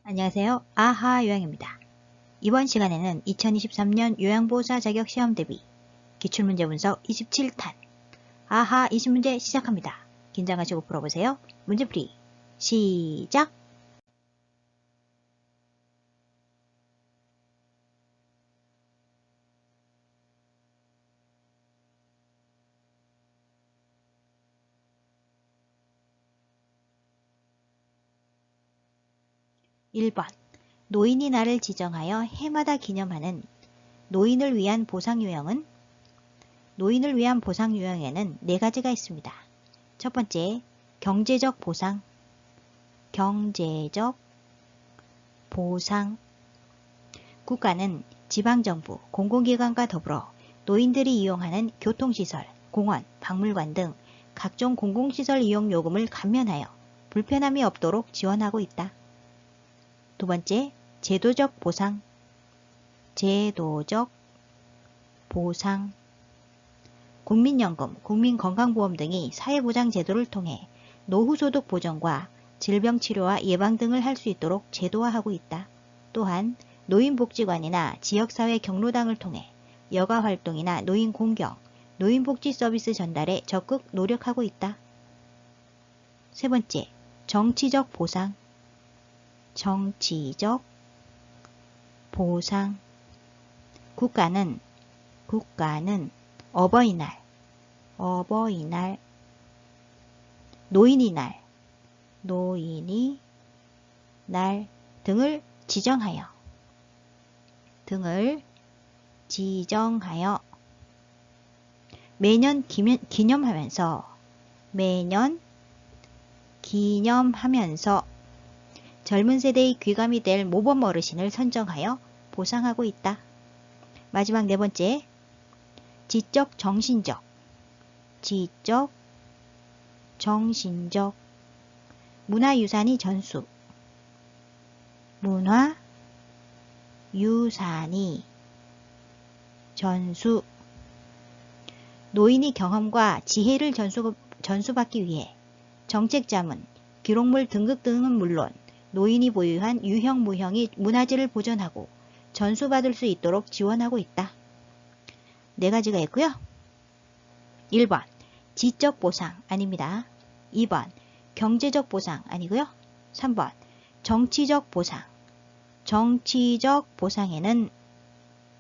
안녕하세요. 아하 요양입니다. 이번 시간에는 2023년 요양보호사 자격 시험 대비 기출문제 분석 27탄 아하 20문제 시작합니다. 긴장하시고 풀어보세요. 문제풀이 시작! (1번) 노인이 나를 지정하여 해마다 기념하는 노인을 위한 보상요양은 노인을 위한 보상요양에는 4가지가 있습니다. 첫 번째, 경제적 보상, 경제적 보상. 국가는 지방정부, 공공기관과 더불어 노인들이 이용하는 교통시설, 공원, 박물관 등 각종 공공시설 이용 요금을 감면하여 불편함이 없도록 지원하고 있다. 두 번째, 제도적 보상, 제도적 보상. 국민연금, 국민건강보험 등이 사회보장 제도를 통해 노후소득 보전과 질병치료와 예방 등을 할 수 있도록 제도화하고 있다. 또한 노인복지관이나 지역사회 경로당을 통해 여가활동이나 노인공경, 노인복지 서비스 전달에 적극 노력하고 있다. 세 번째, 정치적 보상, 정치적 보상. 국가는 어버이날, 노인이날 등을 지정하여 매년 기념하면서 젊은 세대의 귀감이 될 모범 어르신을 선정하여 보상하고 있다. 마지막 4번째, 지적 정신적 문화유산이 전수. 노인이 경험과 지혜를 전수받기 위해 정책자문, 기록물 등급 등은 물론 노인이 보유한 유형 무형의 문화재를 보존하고 전수받을 수 있도록 지원하고 있다. 4가지가 있고요. 1번 지적 보상 아닙니다. 2번 경제적 보상 아니고요. 3번 정치적 보상. 정치적 보상에는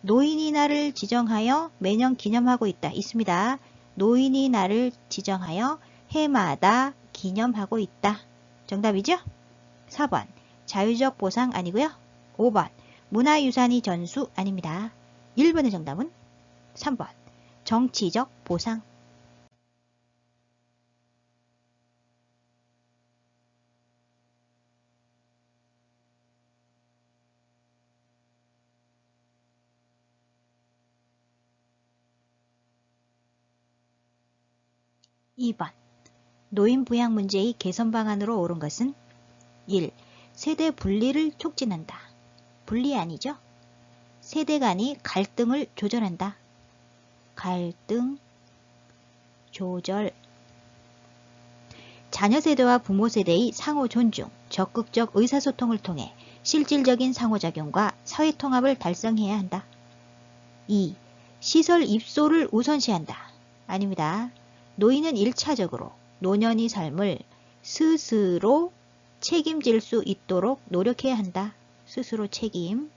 노인이 나를 지정하여 매년 기념하고 있습니다. 노인이 나를 지정하여 해마다 기념하고 있다. 정답이죠? 4번 자유적 보상 아니고요. 5번 문화유산이 전수 아닙니다. 1번의 정답은 3번 정치적 보상. (2번) 노인 부양 문제의 개선 방안으로 옳은 것은 1. 세대 분리를 촉진한다. 분리 아니죠? 세대 간의 갈등을 조절한다. 갈등 조절. 자녀 세대와 부모 세대의 상호 존중, 적극적 의사소통을 통해 실질적인 상호작용과 사회통합을 달성해야 한다. 2. 시설 입소를 우선시한다. 아닙니다. 노인은 1차적으로 노년의 삶을 스스로 책임질 수 있도록 노력해야 한다. 스스로 책임.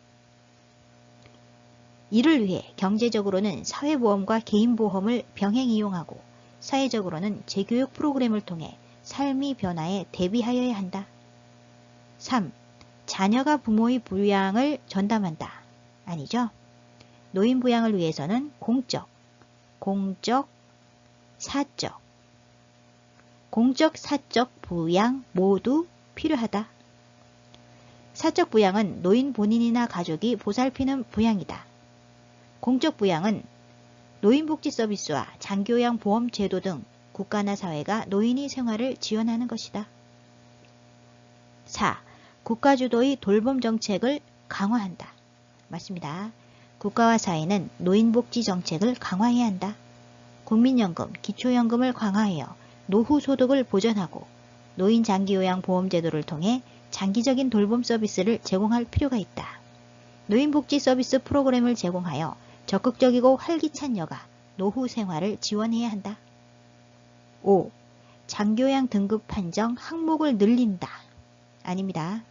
이를 위해 경제적으로는 사회보험과 개인보험을 병행 이용하고 사회적으로는 재교육 프로그램을 통해 삶의 변화에 대비하여야 한다. 3. 자녀가 부모의 부양을 전담한다. 아니죠. 노인 부양을 위해서는 공적, 사적 부양 모두 필요하다. 사적 부양은 노인 본인이나 가족이 보살피는 부양이다. 공적 부양은 노인복지 서비스와 장기요양 보험 제도 등 국가나 사회가 노인의 생활을 지원하는 것이다. 4. 국가주도의 돌봄 정책을 강화한다. 맞습니다. 국가와 사회는 노인복지 정책을 강화해야 한다. 국민연금, 기초연금을 강화하여 노후소득을 보전하고 노인 장기요양 보험제도를 통해 장기적인 돌봄 서비스를 제공할 필요가 있다. 노인복지 서비스 프로그램을 제공하여 적극적이고 활기찬 여가, 노후 생활을 지원해야 한다. 5. 장교양 등급 판정 항목을 늘린다. 아닙니다.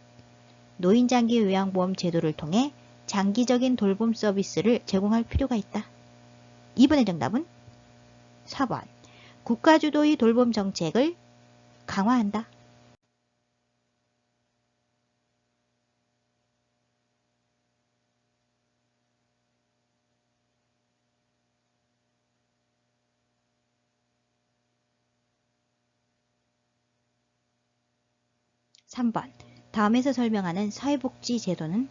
노인장기요양보험 제도를 통해 장기적인 돌봄 서비스를 제공할 필요가 있다. 이번의 정답은 4번. 국가주도의 돌봄 정책을 강화한다. (3번) 다음에서 설명하는 사회복지 제도는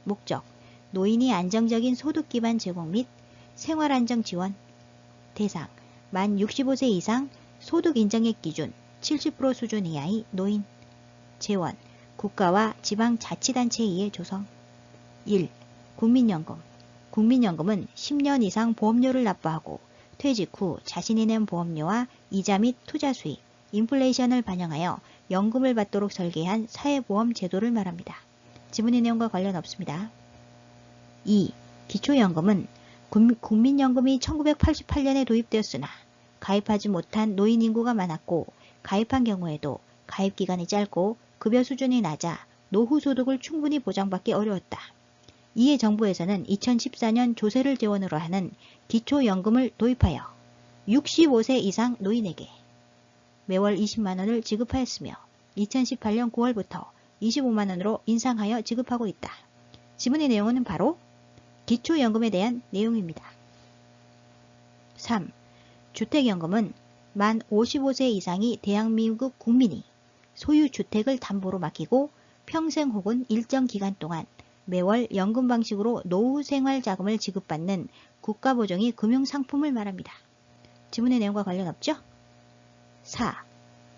목적, 노인이 안정적인 소득 기반 제공 및 생활안정 지원. 대상, 만 65세 이상 소득 인정액 기준 70% 수준 이하의 노인. 재원, 국가와 지방자치단체에 의해 조성. 1. 국민연금. 국민연금은 10년 이상 보험료를 납부하고 퇴직 후 자신이 낸 보험료와 이자 및 투자 수익, 인플레이션을 반영하여 연금을 받도록 설계한 사회보험 제도를 말합니다. 지문의 내용과 관련 없습니다. 2. 기초연금은 국민연금이 1988년에 도입되었으나 가입하지 못한 노인 인구가 많았고 가입한 경우에도 가입기간이 짧고 급여 수준이 낮아 노후 소득을 충분히 보장받기 어려웠다. 이에 정부에서는 2014년 조세를 재원으로 하는 기초연금을 도입하여 65세 이상 노인에게 매월 20만원을 지급하였으며 2018년 9월부터 25만원으로 인상하여 지급하고 있다. 지문의 내용은 바로 기초연금에 대한 내용입니다. 3. 주택연금은 만 55세 이상이 대한민국 국민이 소유 주택을 담보로 맡기고 평생 혹은 일정 기간 동안 매월 연금 방식으로 노후 생활 자금을 지급받는 국가보정의 금융상품을 말합니다. 지문의 내용과 관련 없죠? 4.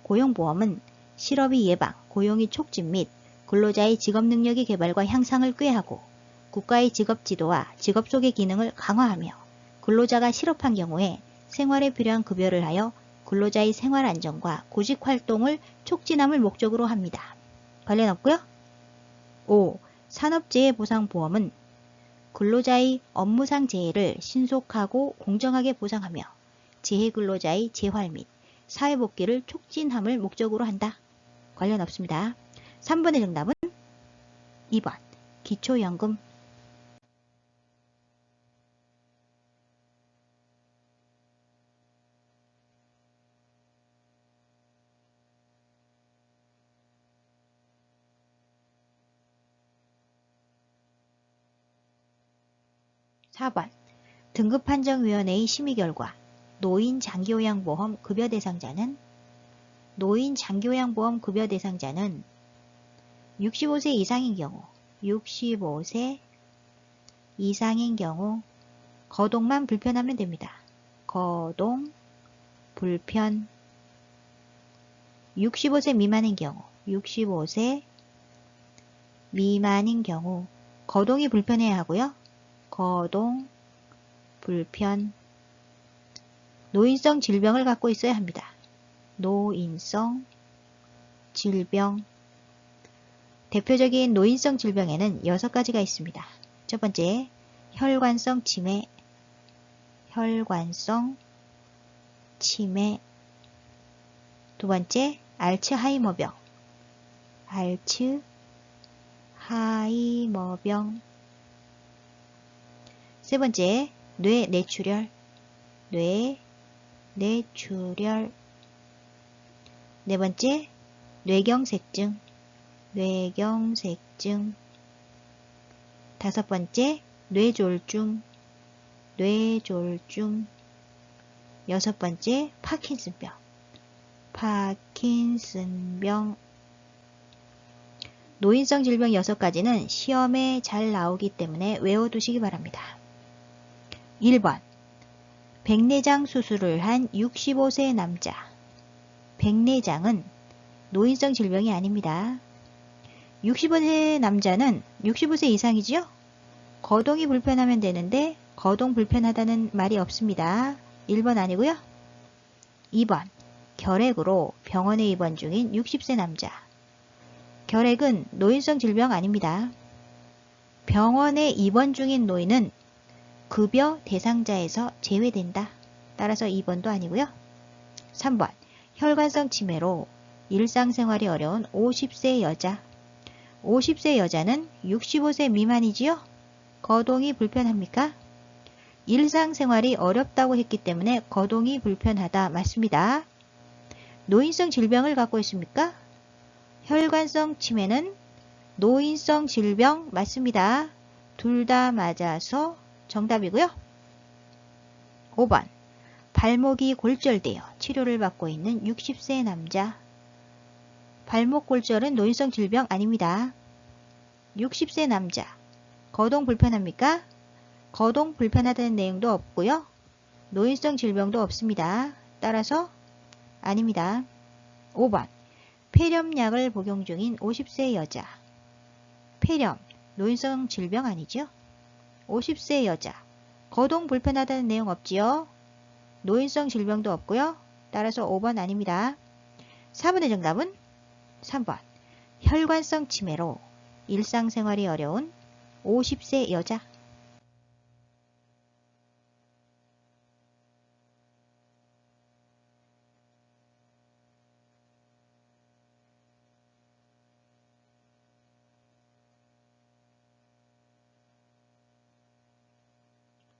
고용보험은 실업의 예방, 고용의 촉진 및 근로자의 직업 능력의 개발과 향상을 꾀하고 국가의 직업 지도와 직업 소개 기능을 강화하며 근로자가 실업한 경우에 생활에 필요한 급여를 하여 근로자의 생활 안정과 구직 활동을 촉진함을 목적으로 합니다. 관련 없고요. 5. 산업재해보상보험은 근로자의 업무상 재해를 신속하고 공정하게 보상하며 재해 근로자의 재활 및 사회복귀를 촉진함을 목적으로 한다. 관련 없습니다. 3번의 정답은 2번 기초연금. (4번) 등급판정위원회의 심의 결과 노인장기요양보험 급여 대상자는 65세 이상인 경우 거동만 불편하면 됩니다. 거동, 불편. 65세 미만인 경우 거동이 불편해야 하고요. 거동, 불편. 노인성 질병을 갖고 있어야 합니다. 노인성 질병. 대표적인 노인성 질병에는 6가지가 있습니다. 첫 번째, 혈관성 치매. 두 번째, 알츠하이머병. 세 번째, 뇌뇌출혈. 네 번째, 뇌경색증. 다섯 번째, 뇌졸중. 여섯 번째, 파킨슨병. 노인성 질병 6가지는 시험에 잘 나오기 때문에 외워두시기 바랍니다. 1번 백내장 수술을 한 65세 남자. 백내장은 노인성 질병이 아닙니다. 65세 남자는 65세 이상이지요? 거동이 불편하면 되는데 거동 불편하다는 말이 없습니다. 1번 아니고요. 2번 결핵으로 병원에 입원 중인 60세 남자. 결핵은 노인성 질병 아닙니다. 병원에 입원 중인 노인은 급여 대상자에서 제외된다. 따라서 2번도 아니고요. 3번 혈관성 치매로 일상생활이 어려운 50세 여자. 50세 여자는 65세 미만이지요? 거동이 불편합니까? 일상생활이 어렵다고 했기 때문에 거동이 불편하다. 맞습니다. 노인성 질병을 갖고 있습니까? 혈관성 치매는 노인성 질병 맞습니다. 둘 다 맞아서 정답이고요. 5번 발목이 골절되어 치료를 받고 있는 60세 남자. 발목 골절은 노인성 질병 아닙니다. 60세 남자. 거동 불편합니까? 거동 불편하다는 내용도 없고요. 노인성 질병도 없습니다. 따라서 아닙니다. 5번 폐렴약을 복용 중인 50세 여자. 폐렴, 노인성 질병 아니죠? 50세 여자. 거동 불편하다는 내용 없지요? 노인성 질병도 없고요. 따라서 5번 아닙니다. 4번의 정답은 3번. 혈관성 치매로 일상생활이 어려운 50세 여자.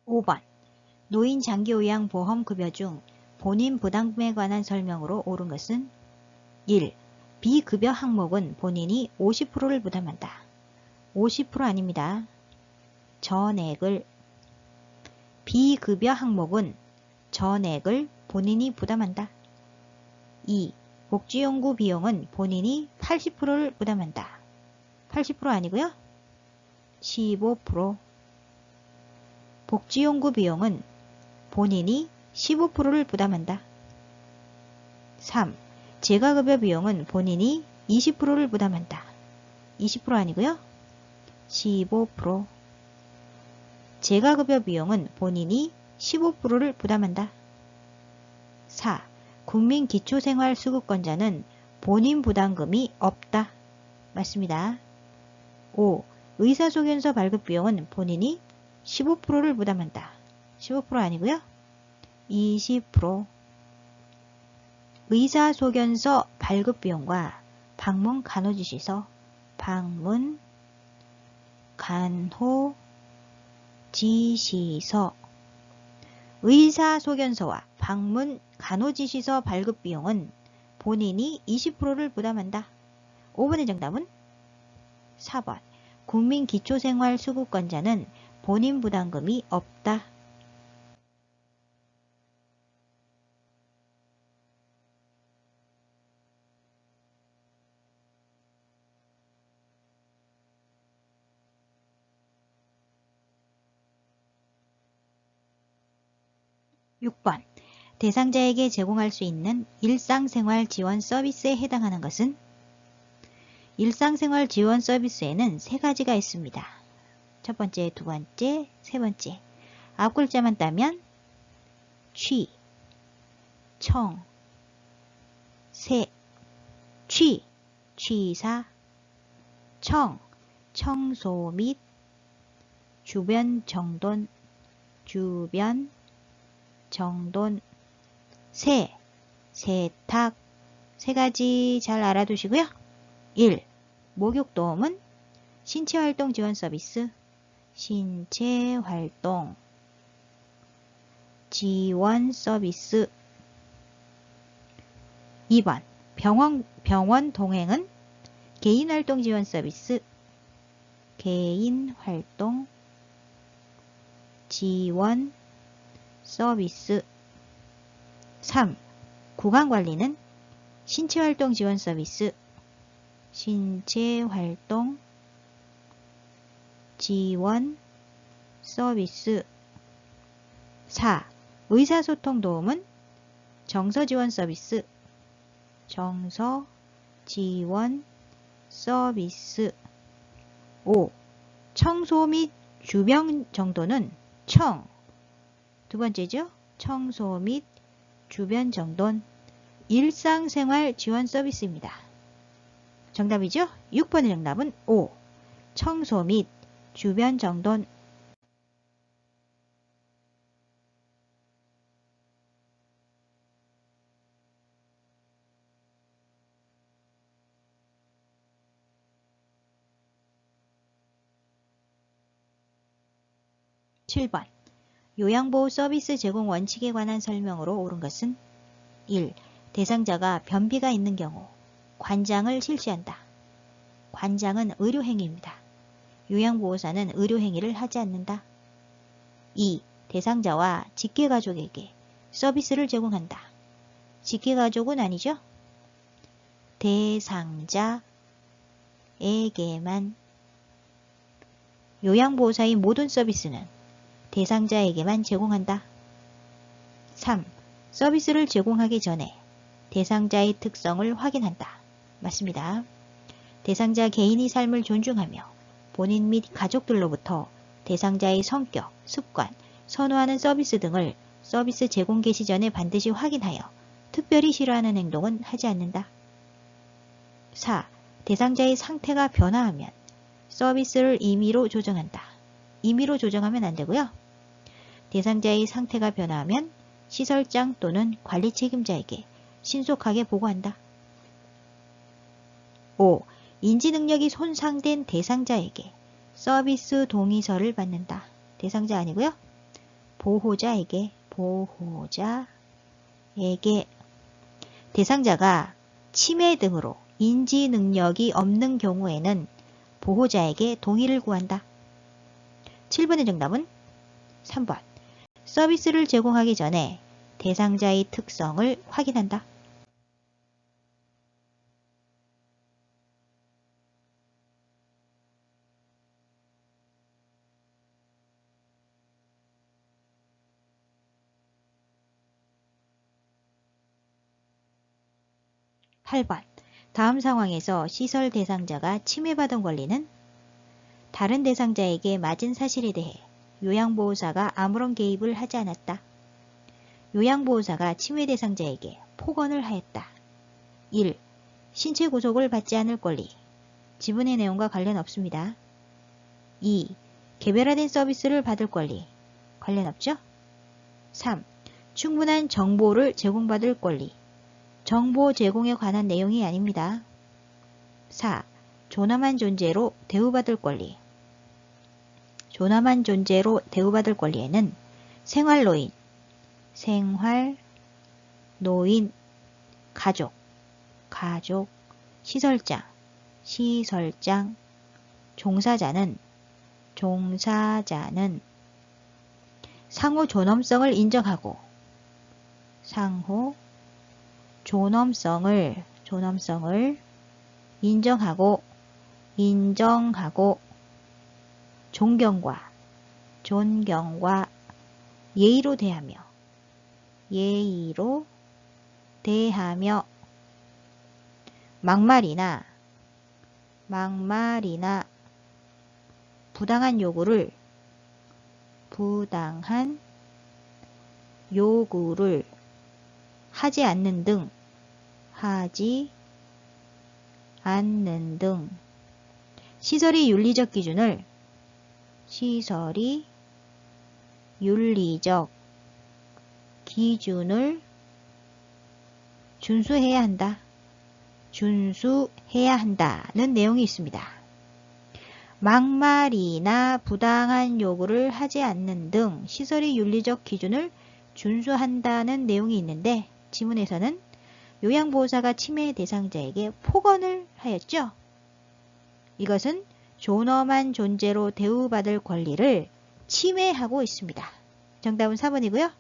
(5번) 노인 장기요양보험급여 중 본인 부담금에 관한 설명으로 옳은 것은 1. 비급여 항목은 본인이 50%를 부담한다. 50% 아닙니다. 전액을. 비급여 항목은 전액을 본인이 부담한다. 2. 복지연구 비용은 본인이 80%를 부담한다. 80% 아니고요. 15%. 복지연구 비용은 본인이 15%를 부담한다. 3. 재가급여 비용은 본인이 20%를 부담한다. 20% 아니고요. 15%. 재가급여 비용은 본인이 15%를 부담한다. 4. 국민기초생활수급권자는 본인 부담금이 없다. 맞습니다. 5. 의사소견서 발급 비용은 본인이 15%를 부담한다. 15% 아니고요. 20%. 의사소견서 발급 비용과 방문 간호지시서, 방문 간호지시서, 의사소견서와 방문 간호지시서 발급 비용은 본인이 20%를 부담한다. 5번의 정답은 4번. 국민기초생활수급권자는 본인 부담금이 없다. (6번) 대상자에게 제공할 수 있는 일상생활 지원 서비스에 해당하는 것은? 일상생활 지원 서비스에는 세 가지가 있습니다. 첫 번째, 두 번째, 세 번째. 앞 글자만 따면 취, 청, 세, 취, 취사, 청, 청소 및 주변 정돈, 주변 정돈, 세, 세탁. 세 가지 잘 알아두시고요. 1. 목욕도움은 신체활동 지원 서비스, 신체활동 지원 서비스. 2번 병원 동행은 개인활동 지원 서비스, 개인활동 지원 서비스. 3. 구강관리는 신체활동 지원 서비스, 신체활동 지원 서비스. 4. 의사소통 도움은 정서지원 서비스, 정서지원 서비스. 5. 청소 및 주변 정돈은 청. 두 번째죠. 청소 및 주변 정돈, 일상생활 지원 서비스입니다. 정답이죠? 6번의 정답은 5. 청소 및 주변 정돈. 7번. 요양보호 서비스 제공 원칙에 관한 설명으로 옳은 것은 1. 대상자가 변비가 있는 경우 관장을 실시한다. 관장은 의료행위입니다. 요양보호사는 의료행위를 하지 않는다. 2. 대상자와 직계가족에게 서비스를 제공한다. 직계가족은 아니죠? 대상자에게만. 요양보호사의 모든 서비스는 대상자에게만 제공한다. 3. 서비스를 제공하기 전에 대상자의 특성을 확인한다. 맞습니다. 대상자 개인의 삶을 존중하며 본인 및 가족들로부터 대상자의 성격, 습관, 선호하는 서비스 등을 서비스 제공 개시 전에 반드시 확인하여 특별히 싫어하는 행동은 하지 않는다. 4. 대상자의 상태가 변화하면 서비스를 임의로 조정한다. 임의로 조정하면 안 되고요. 대상자의 상태가 변화하면 시설장 또는 관리 책임자에게 신속하게 보고한다. 5. 인지 능력이 손상된 대상자에게 서비스 동의서를 받는다. 대상자 아니고요. 보호자에게 대상자가 치매 등으로 인지 능력이 없는 경우에는 보호자에게 동의를 구한다. 7번의 정답은 3번. 서비스를 제공하기 전에 대상자의 특성을 확인한다. 8번. 다음 상황에서 시설 대상자가 침해받은 권리는 다른 대상자에게 맞은 사실에 대해 요양보호사가 아무런 개입을 하지 않았다. 요양보호사가 침해 대상자에게 폭언을 하였다. 1. 신체 구속을 받지 않을 권리. 지분의 내용과 관련 없습니다. 2. 개별화된 서비스를 받을 권리. 관련 없죠? 3. 충분한 정보를 제공받을 권리. 정보 제공에 관한 내용이 아닙니다. 4. 존엄한 존재로 대우받을 권리. 존엄한 존재로 대우받을 권리에는 생활노인, 가족, 시설장, 종사자는 상호 존엄성을 인정하고 인정하고 존경과 예의로 대하며 막말이나 부당한 요구를 하지 않는 등 시설이 윤리적 기준을 준수해야 한다는 내용이 있습니다. 막말이나 부당한 요구를 하지 않는 등 시설이 윤리적 기준을 준수한다는 내용이 있는데 지문에서는 요양보호사가 침해 대상자에게 폭언을 하였죠. 이것은 존엄한 존재로 대우받을 권리를 침해하고 있습니다. 정답은 4번이고요.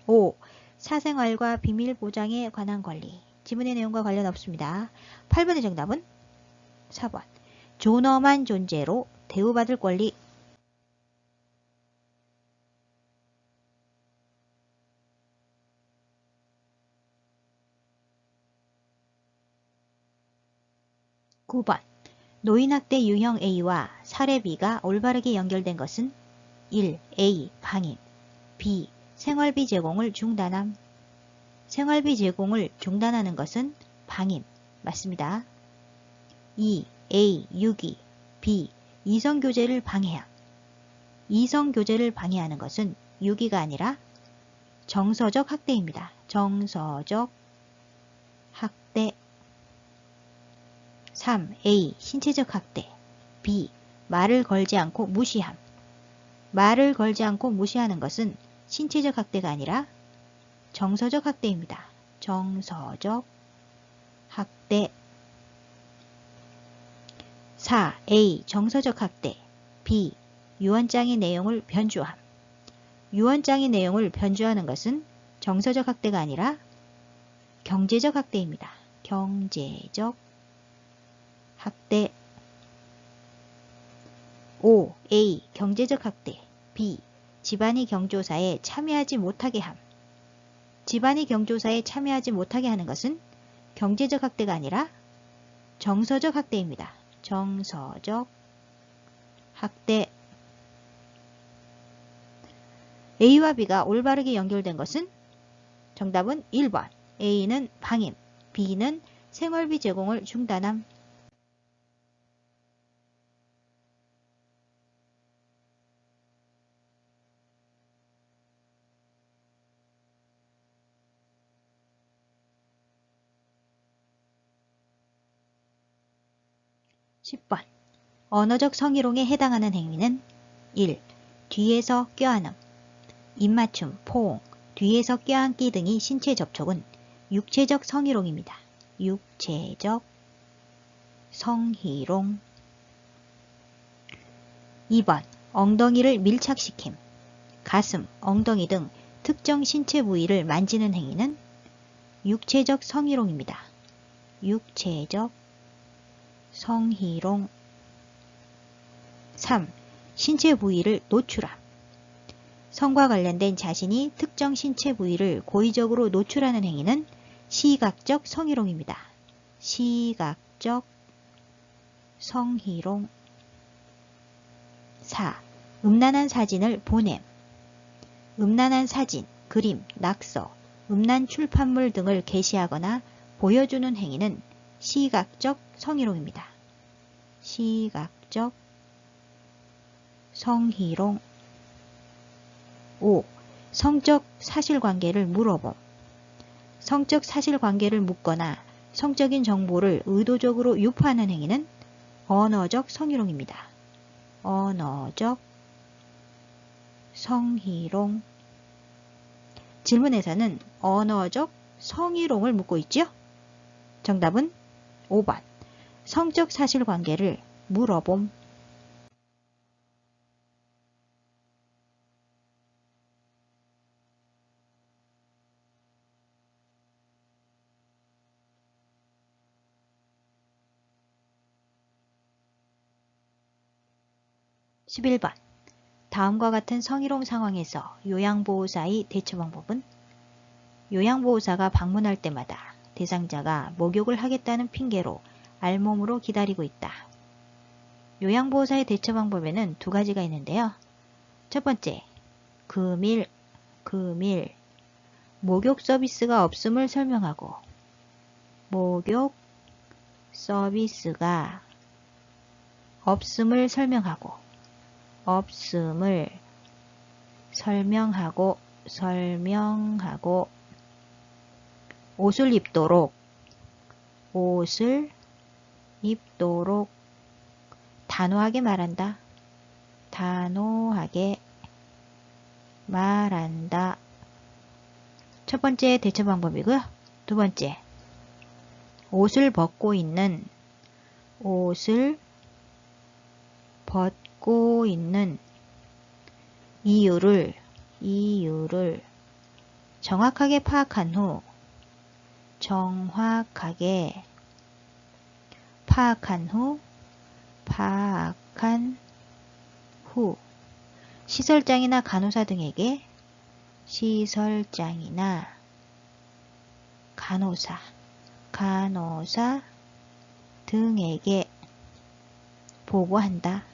5. 사생활과 비밀 보장에 관한 권리. 지문의 내용과 관련 없습니다. 8번의 정답은 4번. 존엄한 존재로 대우받을 권리. 9번. 노인학대 유형 A와 사례 B가 올바르게 연결된 것은 1. A. 방임. B. 생활비 제공을 중단함. 생활비 제공을 중단하는 것은 방임. 맞습니다. 2. A. 유기. B. 이성교제를 방해함. 이성교제를 방해하는 것은 유기가 아니라 정서적 학대입니다. 정서적 학대. 3. A. 신체적 학대. B. 말을 걸지 않고 무시함. 말을 걸지 않고 무시하는 것은 신체적 학대가 아니라 정서적 학대입니다. 정서적 학대. 4. A. 정서적 학대. B. 유언장의 내용을 변주함. 유언장의 내용을 변주하는 것은 정서적 학대가 아니라 경제적 학대입니다. 경제적 학대. 5. A. 경제적 학대. B. 집안이 경조사에 참여하지 못하게 함. 집안이 경조사에 참여하지 못하게 하는 것은 경제적 학대가 아니라 정서적 학대입니다. 정서적 학대. A와 B가 올바르게 연결된 것은 정답은 1번. A는 방임, B는 생활비 제공을 중단함. 10번. 언어적 성희롱에 해당하는 행위는 1. 뒤에서 껴안음, 입맞춤, 포옹, 뒤에서 껴안기 등의 신체 접촉은 육체적 성희롱입니다. 육체적 성희롱. 2번. 엉덩이를 밀착시킴, 가슴, 엉덩이 등 특정 신체 부위를 만지는 행위는 육체적 성희롱입니다. 육체적 성희롱. 3. 신체 부위를 노출함. 성과 관련된 자신이 특정 신체 부위를 고의적으로 노출하는 행위는 시각적 성희롱입니다. 시각적 성희롱. 4. 음란한 사진을 보냄. 음란한 사진, 그림, 낙서, 음란 출판물 등을 게시하거나 보여주는 행위는 시각적 성희롱입니다. 시각적 성희롱. 5. 성적 사실관계를 물어봄. 성적 사실관계를 묻거나 성적인 정보를 의도적으로 유포하는 행위는 언어적 성희롱입니다. 언어적 성희롱. 질문에서는 언어적 성희롱을 묻고 있죠? 정답은 5번. 성적 사실관계를 물어봄. 11번. 다음과 같은 성희롱 상황에서 요양보호사의 대처 방법은? 요양보호사가 방문할 때마다 대상자가 목욕을 하겠다는 핑계로 알몸으로 기다리고 있다. 요양보호사의 대처 방법에는 두 가지가 있는데요. 첫 번째, 금일, 목욕 서비스가 없음을 설명하고, 목욕 서비스가 없음을 설명하고, 옷을 입도록 단호하게 말한다. 첫 번째 대처 방법이고요. 두 번째, 옷을 벗고 있는 이유를 정확하게 파악한 후 시설장이나 간호사 등에게 보고한다.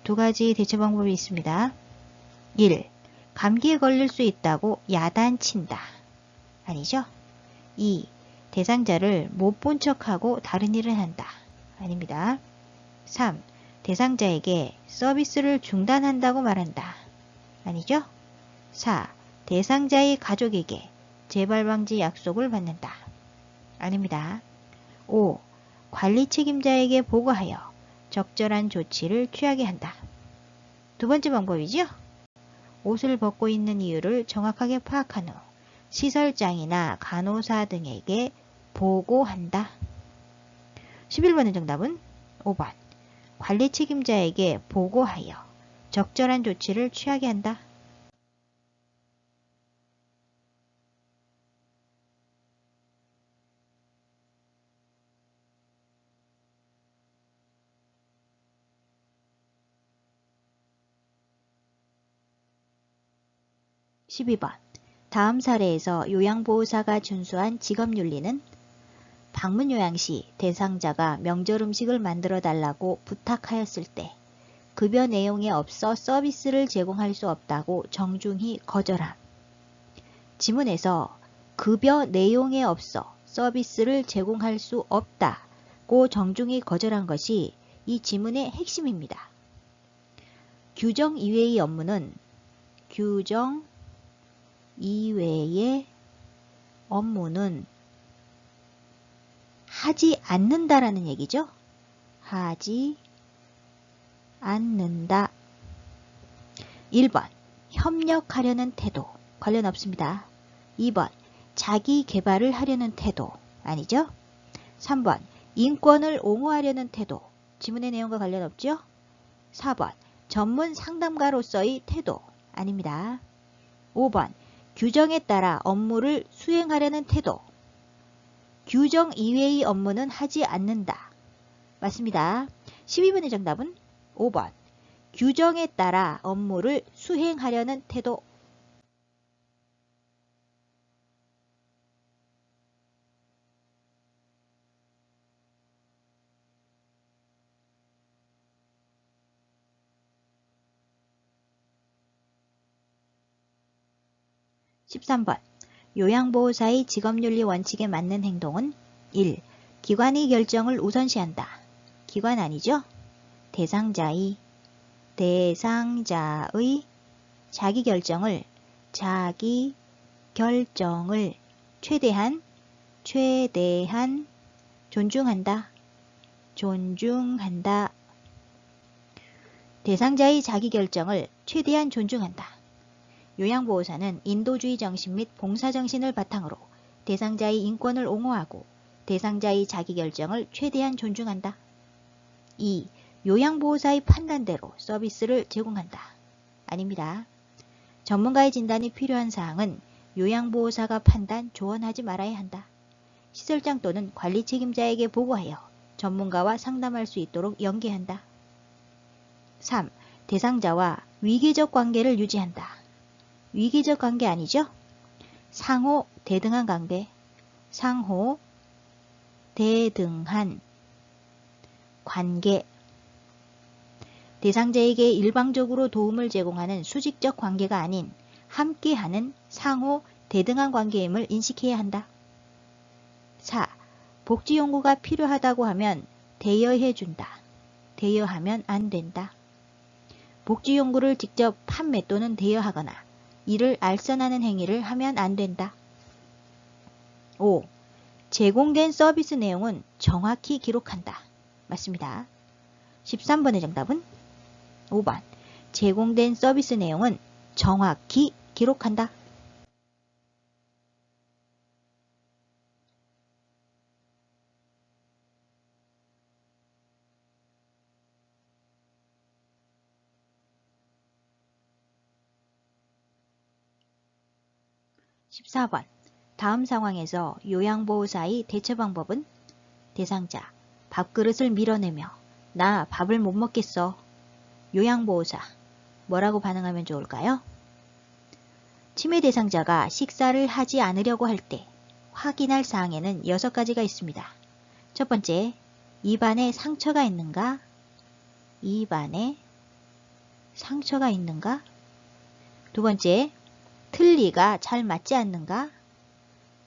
두 가지 대처 방법이 있습니다. 1. 감기에 걸릴 수 있다고 야단친다. 아니죠? 2. 대상자를 못 본 척하고 다른 일을 한다. 아닙니다. 3. 대상자에게 서비스를 중단한다고 말한다. 아니죠? 4. 대상자의 가족에게 재발방지 약속을 받는다. 아닙니다. 5. 관리 책임자에게 보고하여 적절한 조치를 취하게 한다. 두 번째 방법이죠. 옷을 벗고 있는 이유를 정확하게 파악한 후 시설장이나 간호사 등에게 보고한다. 11번의 정답은 5번. 관리 책임자에게 보고하여 적절한 조치를 취하게 한다. 12번. 다음 사례에서 요양보호사가 준수한 직업윤리는 방문 요양 시 대상자가 명절 음식을 만들어 달라고 부탁하였을 때 급여 내용에 없어 서비스를 제공할 수 없다고 정중히 거절함. 지문에서 급여 내용에 없어 서비스를 제공할 수 없다고 정중히 거절한 것이 이 지문의 핵심입니다. 규정 이외의 업무는 규정 이외의 업무는 하지 않는다라는 얘기죠. 하지 않는다. 1번. 협력하려는 태도. 관련 없습니다. 2번. 자기 개발을 하려는 태도. 아니죠? 3번. 인권을 옹호하려는 태도. 지문의 내용과 관련 없죠? 4번. 전문 상담가로서의 태도. 아닙니다. 5번. 규정에 따라 업무를 수행하려는 태도. 규정 이외의 업무는 하지 않는다. 맞습니다. 12번의 정답은 5번. 규정에 따라 업무를 수행하려는 태도. 13번. 요양보호사의 직업윤리 원칙에 맞는 행동은 1. 기관의 결정을 우선시한다. 기관 아니죠? 대상자의 자기결정을 최대한 존중한다. 대상자의 자기결정을 최대한 존중한다. 요양보호사는 인도주의 정신 및 봉사정신을 바탕으로 대상자의 인권을 옹호하고 대상자의 자기결정을 최대한 존중한다. 2. 요양보호사의 판단대로 서비스를 제공한다. 아닙니다. 전문가의 진단이 필요한 사항은 요양보호사가 판단, 조언하지 말아야 한다. 시설장 또는 관리 책임자에게 보고하여 전문가와 상담할 수 있도록 연계한다. 3. 대상자와 위계적 관계를 유지한다. 위계적 관계 아니죠? 상호 대등한 관계. 대상자에게 일방적으로 도움을 제공하는 수직적 관계가 아닌 함께하는 상호 대등한 관계임을 인식해야 한다. 4. 복지 연구가 필요하다고 하면 대여해준다. 대여하면 안 된다. 복지 연구를 직접 판매 또는 대여하거나 이를 알선하는 행위를 하면 안 된다. 5. 제공된 서비스 내용은 정확히 기록한다. 맞습니다. 13번의 정답은 5번. 제공된 서비스 내용은 정확히 기록한다. 14번. 다음 상황에서 요양보호사의 대처 방법은 대상자, 밥그릇을 밀어내며 나 밥을 못 먹겠어. 요양보호사, 뭐라고 반응하면 좋을까요? 치매 대상자가 식사를 하지 않으려고 할 때 확인할 사항에는 6가지가 있습니다. 첫 번째, 입안에 상처가 있는가? 두 번째, 틀니가 잘 맞지 않는가?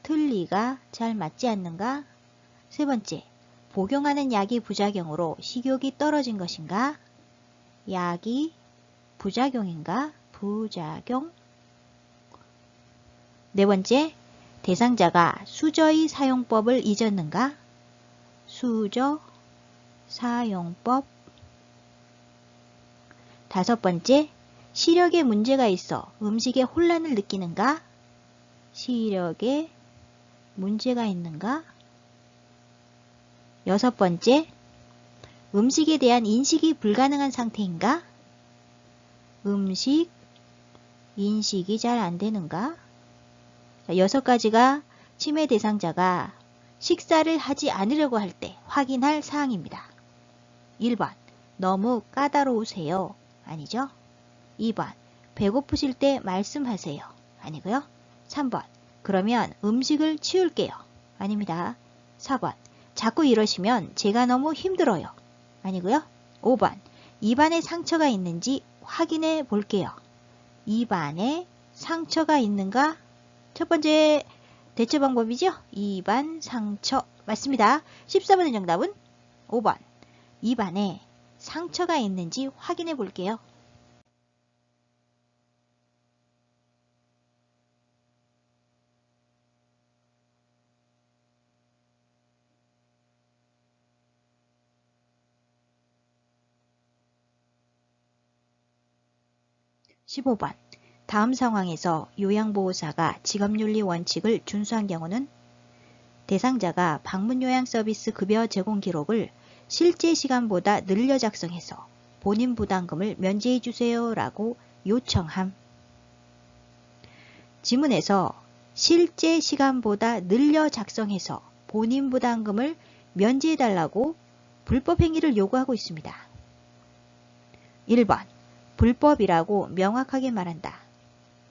틀니가 잘 맞지 않는가? 세 번째, 복용하는 약이 부작용으로 식욕이 떨어진 것인가? 약이 부작용인가? 부작용? 네 번째, 대상자가 수저의 사용법을 잊었는가? 수저, 사용법. 다섯 번째, 시력에 문제가 있어 음식에 혼란을 느끼는가? 시력에 문제가 있는가? 여섯 번째, 음식에 대한 인식이 불가능한 상태인가? 음식, 인식이 잘 안 되는가? 여섯 가지가 치매 대상자가 식사를 하지 않으려고 할 때 확인할 사항입니다. 1번, 너무 까다로우세요. 아니죠? 2번, 배고프실 때 말씀하세요. 아니고요. 3번, 그러면 음식을 치울게요. 아닙니다. 4번, 자꾸 이러시면 제가 너무 힘들어요. 아니고요. 5번, 입안에 상처가 있는지 확인해 볼게요. 입안에 상처가 있는가? 첫 번째 대처 방법이죠. 입안 상처. 맞습니다. 14번의 정답은 5번. 입안에 상처가 있는지 확인해 볼게요. (15번) 다음 상황에서 요양보호사가 직업윤리 원칙을 준수한 경우는 대상자가 방문요양 서비스 급여 제공 기록을 실제 시간보다 늘려 작성해서 본인 부담금을 면제해 주세요 라고 요청함. 지문에서 실제 시간보다 늘려 작성해서 본인 부담금을 면제해 달라고 불법 행위를 요구하고 있습니다. 1번, 불법이라고 명확하게 말한다.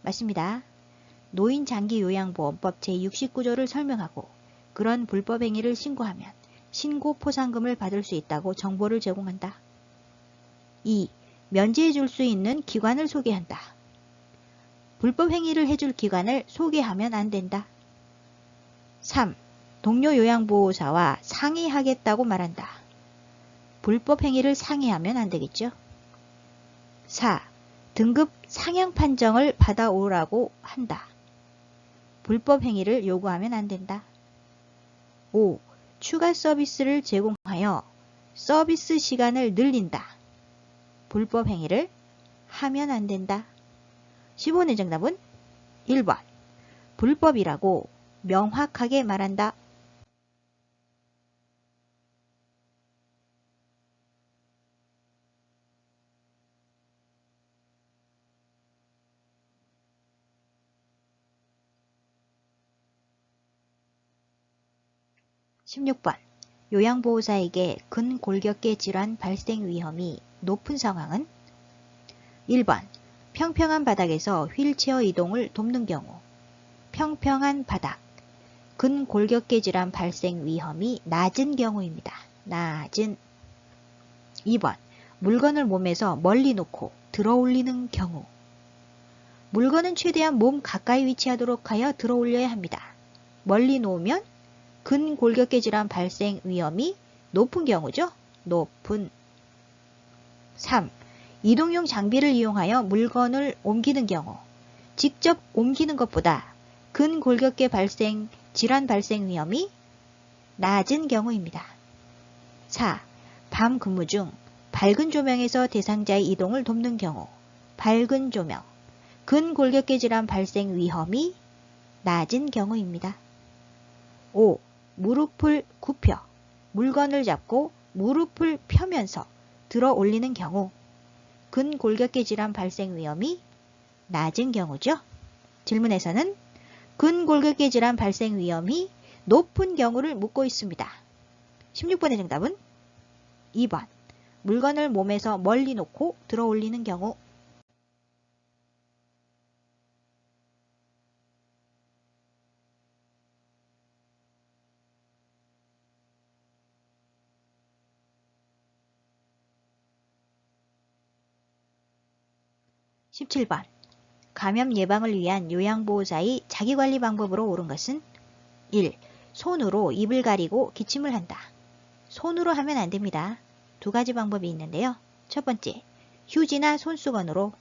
맞습니다. 노인장기요양보험법 제69조를 설명하고 그런 불법 행위를 신고하면 신고 포상금을 받을 수 있다고 정보를 제공한다. 2. 면제해 줄 수 있는 기관을 소개한다. 불법 행위를 해줄 기관을 소개하면 안 된다. 3. 동료 요양보호사와 상의하겠다고 말한다. 불법 행위를 상의하면 안 되겠죠. 4. 등급 상향 판정을 받아오라고 한다. 불법 행위를 요구하면 안 된다. 5. 추가 서비스를 제공하여 서비스 시간을 늘린다. 불법 행위를 하면 안 된다. 15번의 정답은 1번. 불법이라고 명확하게 말한다. (16번) 요양보호사에게 근골격계 질환 발생 위험이 높은 상황은 1번. 평평한 바닥에서 휠체어 이동을 돕는 경우. 평평한 바닥. 근골격계 질환 발생 위험이 낮은 경우입니다. 낮은. 2번. 물건을 몸에서 멀리 놓고 들어 올리는 경우. 물건은 최대한 몸 가까이 위치하도록 하여 들어 올려야 합니다. 멀리 놓으면 근골격계 질환 발생 위험이 높은 경우죠. 높은. 3. 이동용 장비를 이용하여 물건을 옮기는 경우. 직접 옮기는 것보다 근골격계 질환 발생 위험이 낮은 경우입니다. 4. 밤 근무 중 밝은 조명에서 대상자의 이동을 돕는 경우. 밝은 조명. 근골격계 질환 발생 위험이 낮은 경우입니다. 5. 무릎을 굽혀 물건을 잡고 무릎을 펴면서 들어 올리는 경우. 근골격계 질환 발생 위험이 낮은 경우죠. 질문에서는 근골격계 질환 발생 위험이 높은 경우를 묻고 있습니다. 16번의 정답은 2번. 물건을 몸에서 멀리 놓고 들어 올리는 경우. (17번) 감염 예방을 위한 요양보호사의 자기관리 방법으로 옳은 것은 1. 손으로 입을 가리고 기침을 한다. 손으로 하면 안 됩니다. 두 가지 방법이 있는데요. 첫 번째, 휴지나 손수건으로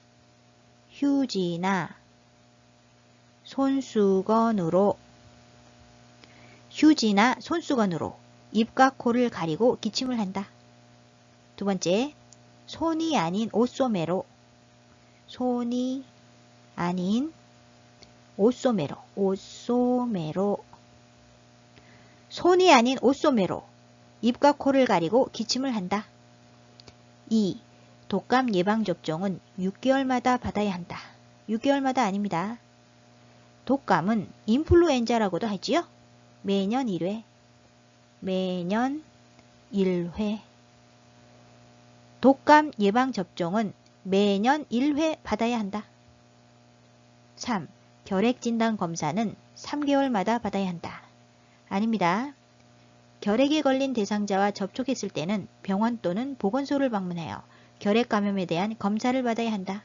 휴지나 손수건으로 입과 코를 가리고 기침을 한다. 두 번째, 손이 아닌 옷소매로 입과 코를 가리고 기침을 한다. 2. 독감 예방접종은 6개월마다 받아야 한다. 6개월마다 아닙니다. 독감은 인플루엔자라고도 하지요. 매년 1회. 독감 예방접종은 매년 1회 받아야 한다. 3. 결핵진단 검사는 3개월마다 받아야 한다. 아닙니다. 결핵에 걸린 대상자와 접촉했을 때는 병원 또는 보건소를 방문하여 결핵 감염에 대한 검사를 받아야 한다.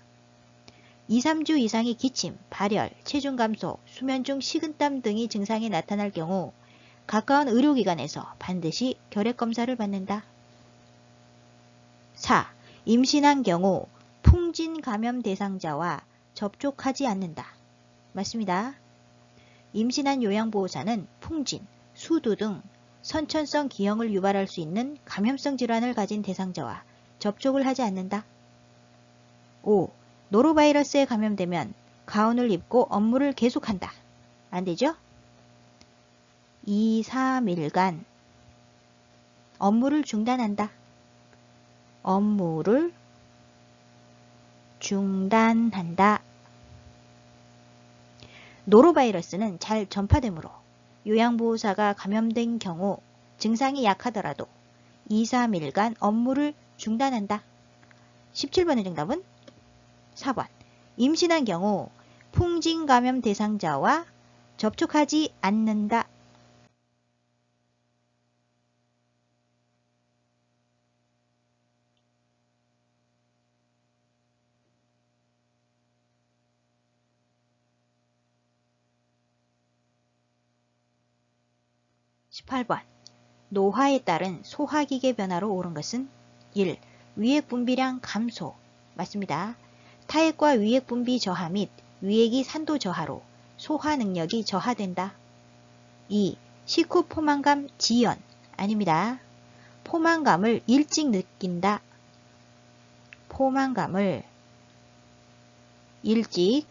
2, 3주 이상의 기침, 발열, 체중 감소, 수면 중 식은땀 등의 증상이 나타날 경우 가까운 의료기관에서 반드시 결핵 검사를 받는다. 4. 임신한 경우 풍진 감염 대상자와 접촉하지 않는다. 맞습니다. 임신한 요양보호사는 풍진, 수두 등 선천성 기형을 유발할 수 있는 감염성 질환을 가진 대상자와 접촉을 하지 않는다. 5. 노로바이러스에 감염되면 가운을 입고 업무를 계속한다. 안 되죠? 2, 3일간 업무를 중단한다. 노로바이러스는 잘 전파되므로 요양보호사가 감염된 경우 증상이 약하더라도 2, 3일간 업무를 중단한다. 17번의 정답은 4번. 임신한 경우 풍진 감염 대상자와 접촉하지 않는다. 18번. 노화에 따른 소화기계 변화로 옳은 것은 1. 위액 분비량 감소. 맞습니다. 타액과 위액 분비 저하 및 위액이 산도 저하로 소화 능력이 저하된다. 2. 식후 포만감 지연. 아닙니다. 포만감을 일찍 느낀다. 포만감을 일찍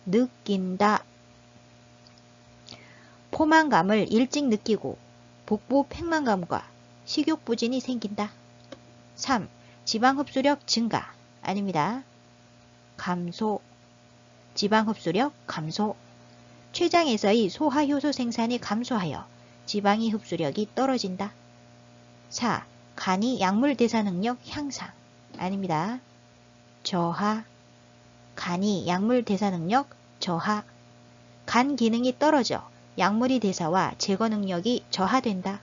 느낀다. 포만감을 일찍 느끼고 복부 팽만감과 식욕부진이 생긴다. 3. 지방 흡수력 증가. 아닙니다. 감소. 지방 흡수력 감소. 췌장에서의 소화효소 생산이 감소하여 지방의 흡수력이 떨어진다. 4. 간이 약물 대사 능력 향상. 아닙니다. 저하. 간이 약물 대사 능력 저하. 간 기능이 떨어져 약물의 대사와 제거 능력이 저하된다.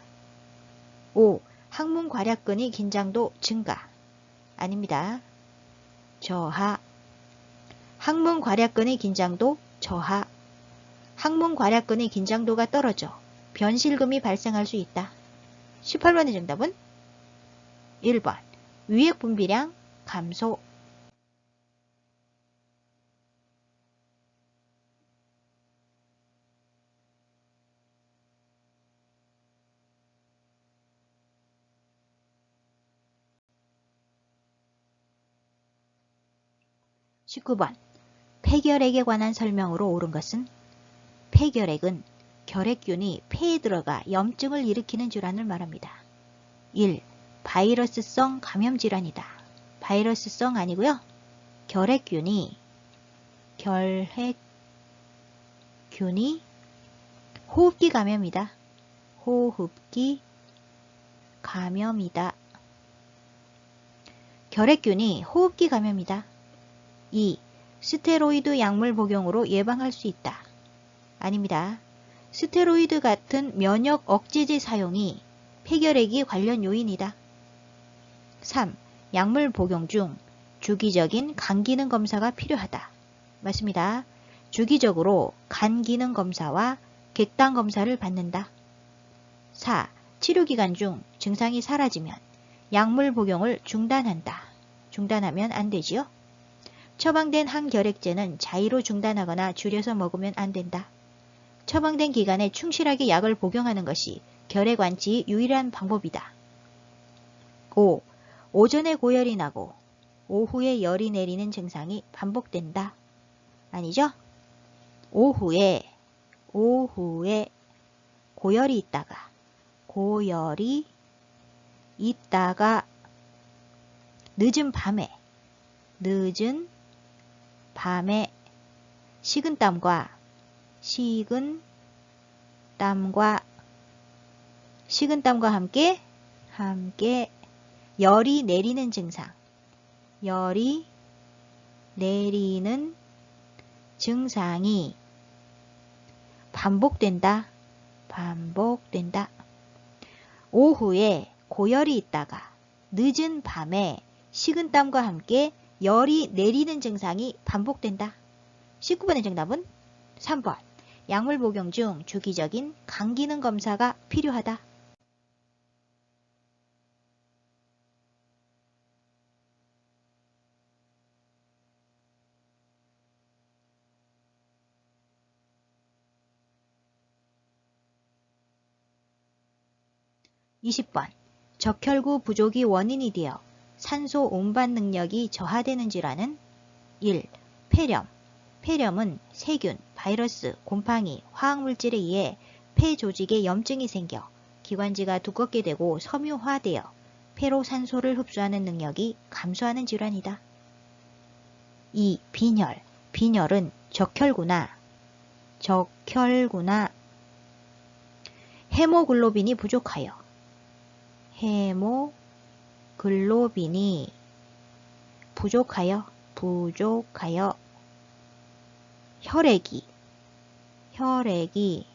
5. 항문 괄약근의 긴장도 증가. 아닙니다. 저하. 항문 괄약근의 긴장도 저하. 항문 괄약근의 긴장도가 떨어져 변실금이 발생할 수 있다. 18번의 정답은 1번. 위액 분비량 감소. 19번. 폐결핵에 관한 설명으로 옳은 것은 폐결핵은 결핵균이 폐에 들어가 염증을 일으키는 질환을 말합니다. 1. 바이러스성 감염질환이다. 바이러스성 아니고요. 결핵균이 호흡기 감염이다. 호흡기 감염이다. 결핵균이 호흡기 감염이다. 2. 스테로이드 약물 복용으로 예방할 수 있다. 아닙니다. 스테로이드 같은 면역 억제제 사용이 폐결핵이 관련 요인이다. 3. 약물 복용 중 주기적인 간 기능 검사가 필요하다. 맞습니다. 주기적으로 간 기능 검사와 객당 검사를 받는다. 4. 치료기간 중 증상이 사라지면 약물 복용을 중단한다. 중단하면 안 되지요? 처방된 항결핵제는 자의로 중단하거나 줄여서 먹으면 안 된다. 처방된 기간에 충실하게 약을 복용하는 것이 결핵 완치의 유일한 방법이다. 5. 오전에 고열이 나고 오후에 열이 내리는 증상이 반복된다. 아니죠? 오후에 고열이 있다가 늦은 밤에 식은땀과 함께 열이 내리는 증상이 반복된다. 오후에 고열이 있다가 늦은 밤에 식은땀과 함께 열이 내리는 증상이 반복된다. 19번의 정답은 3번. 약물 복용 중 주기적인 간 기능 검사가 필요하다. (20번) 적혈구 부족이 원인이 되어 산소 운반 능력이 저하되는 질환은 1. 폐렴. 폐렴은 세균, 바이러스, 곰팡이, 화학물질에 의해 폐 조직에 염증이 생겨 기관지가 두껍게 되고 섬유화되어 폐로 산소를 흡수하는 능력이 감소하는 질환이다. 2. 빈혈. 빈혈은 적혈구나 헤모글로빈이 부족하여 혈액이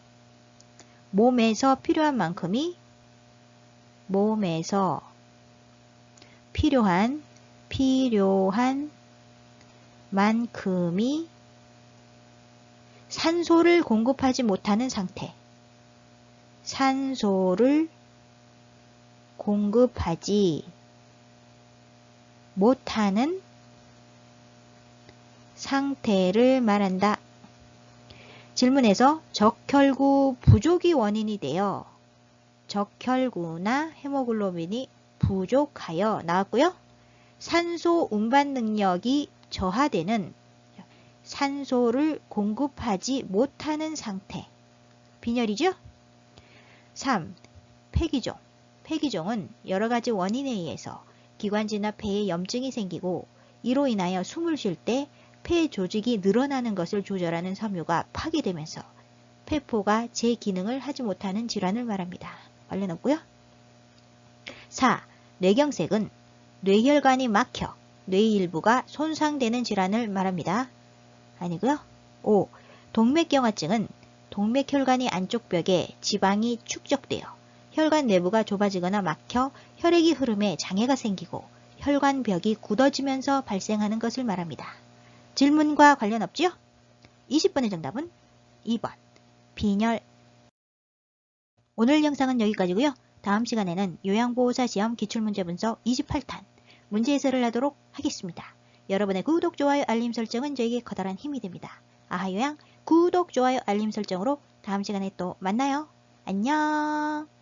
몸에서 필요한 만큼이 산소를 공급하지 못하는 상태. 산소를 공급하지 못하는 상태를 말한다. 질문에서 적혈구 부족이 원인이 되어 적혈구나 헤모글로빈이 부족하여 나왔고요. 산소 운반 능력이 저하되는 산소를 공급하지 못하는 상태. 빈혈이죠? 3. 폐기종. 폐기종은 여러가지 원인에 의해서 기관지나 폐에 염증이 생기고 이로 인하여 숨을 쉴 때 폐 조직이 늘어나는 것을 조절하는 섬유가 파괴되면서 폐포가 제 기능을 하지 못하는 질환을 말합니다. 관련 없고요. 4. 뇌경색은 뇌혈관이 막혀 뇌의 일부가 손상되는 질환을 말합니다. 아니고요. 5. 동맥경화증은 동맥혈관이 안쪽 벽에 지방이 축적되어 혈관 내부가 좁아지거나 막혀 혈액의 흐름에 장애가 생기고 혈관벽이 굳어지면서 발생하는 것을 말합니다. 질문과 관련 없지요? 20번의 정답은 2번. 빈혈. 오늘 영상은 여기까지고요. 다음 시간에는 요양보호사 시험 기출문제 분석 28탄 문제 해설을 하도록 하겠습니다. 여러분의 구독, 좋아요, 알림 설정은 저에게 커다란 힘이 됩니다. 아하요양 구독, 좋아요, 알림 설정으로 다음 시간에 또 만나요. 안녕.